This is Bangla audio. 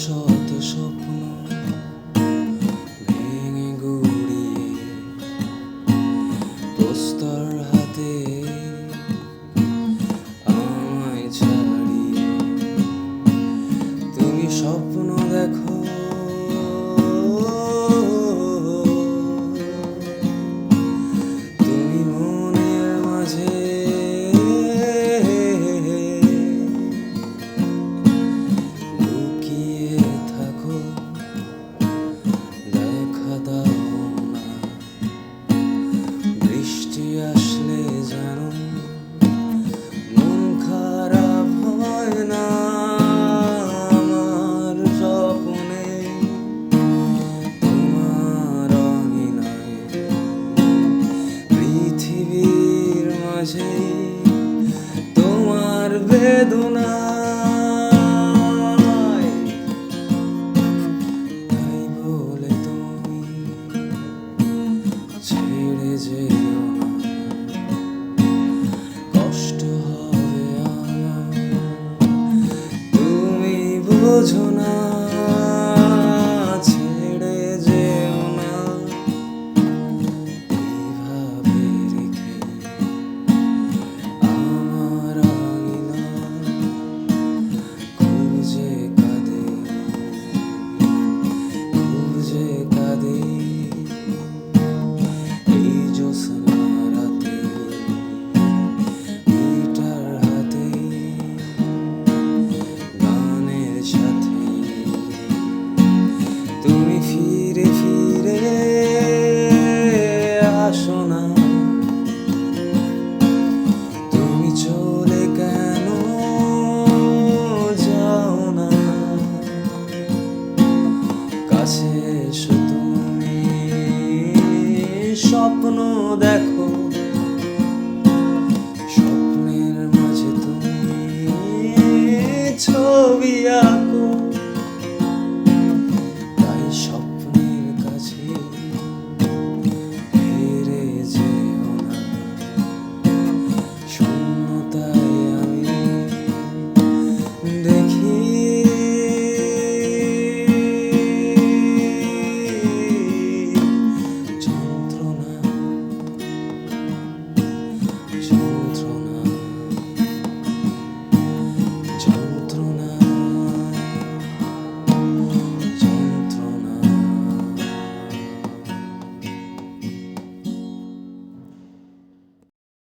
শত স্বপ্ন ভেঙে গুড়িয়ে প্রস্তর হাতে আমায় ছাড়িয়ে তুমি স্বপ্ন দেখো তুমি মনের মাঝে বৃষ্টি আসলে জানো মন খারাপ হয় না আমার স্বপ্নে তোমার অভিনয় পৃথিবীর মাঝে তোমার বেদনা তাই বলে তুমি ছেড়ে যেও না, কষ্ট হবে আমার তুমি বোঝো না, ছেড়ে যেও না এইভাবে রেখে আমার আঙিনা খুঁজে কাঁদে খুঁজে কাঁদে এই জ্যোৎস্না রাতে গিটার হাতে গানের সাথে তুমি ফিরে ফিরে আসো না, তুমি চলে কেন যাও না, কাছে এসো তুমি স্বপ্ন দেখো।